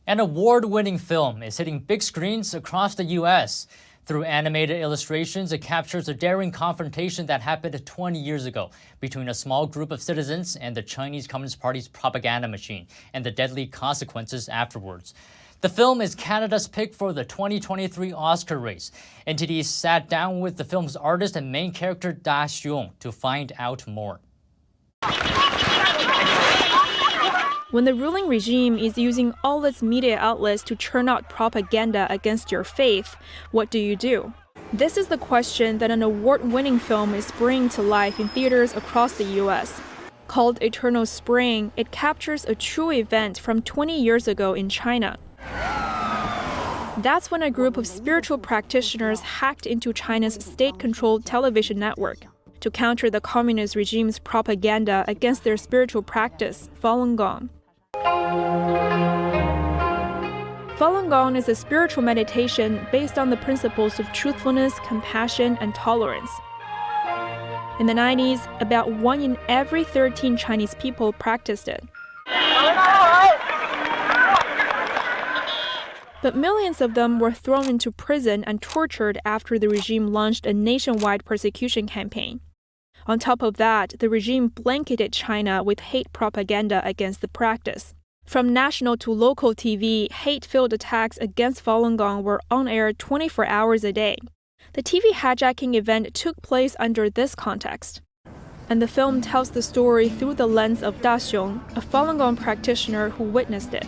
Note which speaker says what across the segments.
Speaker 1: An award-winning film is hitting big screens across the U.S. Through animated illustrations, it captures a daring confrontation that happened 20 years ago between a small group of citizens and the Chinese Communist Party's propaganda machine, and the deadly consequences afterwards. The film is Canada's pick for the 2023 Oscar race. NTD sat down with the film's artist and main character Da Xiong to find out more.
Speaker 2: When the ruling regime is using all its media outlets to churn out propaganda against your faith, what do? This is the question that an award-winning film is bringing to life in theaters across the U.S. Called Eternal Spring, it captures a true event from 20 years ago in China. That's when a group of spiritual practitioners hacked into China's state-controlled television network to counter the communist regime's propaganda against their spiritual practice, Falun Gong. Falun Gong is a spiritual meditation based on the principles of truthfulness, compassion, and tolerance. In the 90s, about 1 in every 13 Chinese people practiced it. But millions of them were thrown into prison and tortured after the regime launched a nationwide persecution campaign. On top of that, the regime blanketed China with hate propaganda against the practice. From national to local TV, hate-filled attacks against Falun Gong were on air 24 hours a day. The TV hijacking event took place under this context. And the film tells the story through the lens of Da Xiong, a Falun Gong practitioner who witnessed it.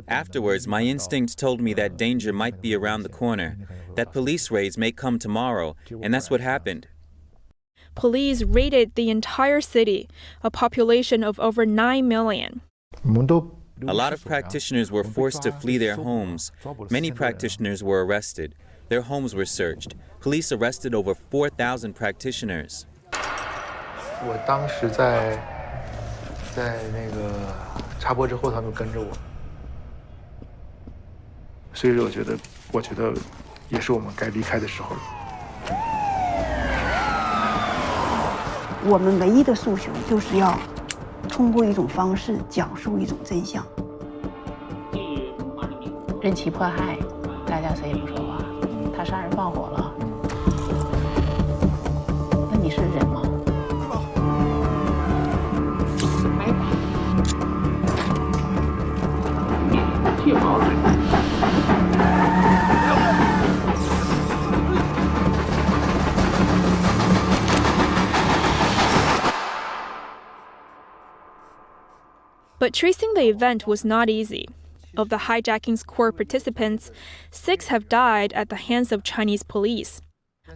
Speaker 3: Afterwards, my instinct told me that danger might be around the corner, that police raids may come tomorrow, and that's what happened.
Speaker 2: Police raided the entire city, a population of over 9 million.
Speaker 3: A lot of practitioners were forced to flee their homes. Many practitioners were arrested. Their homes were searched. Police arrested over 4,000 practitioners.
Speaker 2: But tracing the event was not easy. Of the hijacking's core participants, 6 have died at the hands of Chinese police.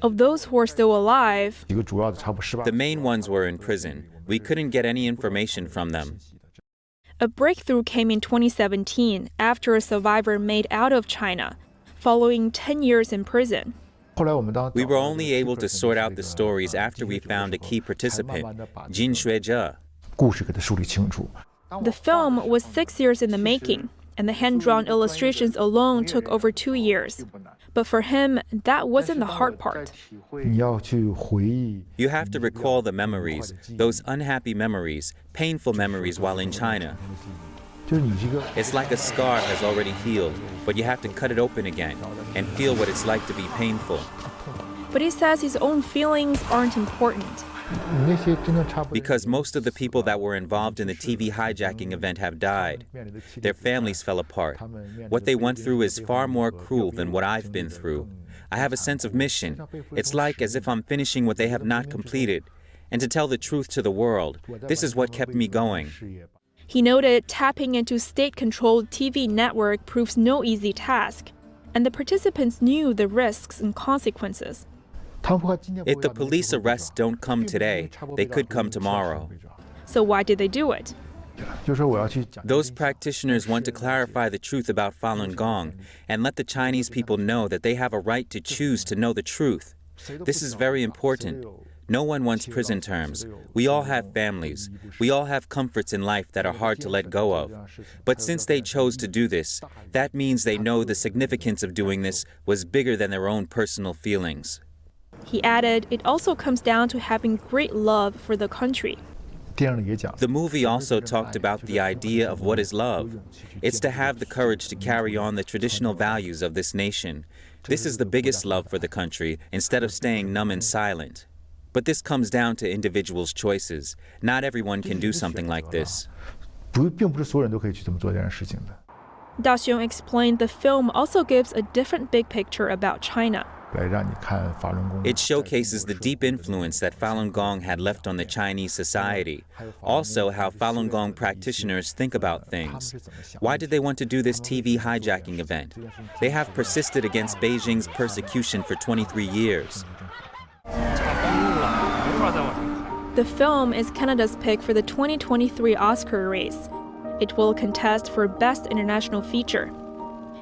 Speaker 2: Of those who are still alive,
Speaker 3: the main ones were in prison. We couldn't get any information from them.
Speaker 2: A breakthrough came in 2017 after a survivor made out of China, following 10 years in prison.
Speaker 3: We were only able to sort out the stories after we found a key participant, Jin Xuezhe.
Speaker 2: The film was 6 years in the making, and the hand-drawn illustrations alone took over 2 years. But for him, that wasn't the hard part.
Speaker 3: You have to recall the memories, those unhappy memories, painful memories while in China. It's like a scar has already healed, but you have to cut it open again and feel what it's like to be painful.
Speaker 2: But he says his own feelings aren't important.
Speaker 3: Because most of the people that were involved in the TV hijacking event have died. Their families fell apart. What they went through is far more cruel than what I've been through. I have a sense of mission. It's like as if I'm finishing what they have not completed. And to tell the truth to the world, this is what kept me going.
Speaker 2: He noted tapping into state-controlled TV network proves no easy task, and the participants knew the risks and consequences.
Speaker 3: If the police arrests don't come today, they could come tomorrow.
Speaker 2: So why did they do it?
Speaker 3: Those practitioners want to clarify the truth about Falun Gong and let the Chinese people know that they have a right to choose to know the truth. This is very important. No one wants prison terms. We all have families. We all have comforts in life that are hard to let go of. But since they chose to do this, that means they know the significance of doing this was bigger than their own personal feelings.
Speaker 2: He added, it also comes down to having great love for the country.
Speaker 3: The movie also talked about the idea of what is love. It's to have the courage to carry on the traditional values of this nation. This is the biggest love for the country, instead of staying numb and silent. But this comes down to individuals' choices. Not everyone can do something like this.
Speaker 2: Da Xiong explained the film also gives a different big picture about China.
Speaker 3: It showcases the deep influence that Falun Gong had left on the Chinese society. Also, how Falun Gong practitioners think about things. Why did they want to do this TV hijacking event? They have persisted against Beijing's persecution for 23 years.
Speaker 2: The film is Canada's pick for the 2023 Oscar race. It will contest for Best International Feature.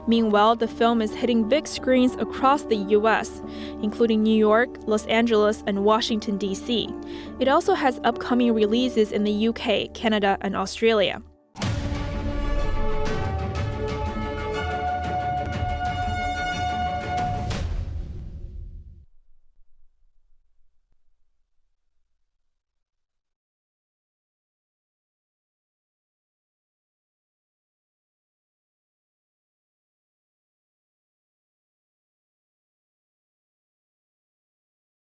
Speaker 2: Meanwhile, the film is hitting big screens across the U.S., including New York, Los Angeles, and Washington, D.C. It also has upcoming releases in the UK, Canada, and Australia.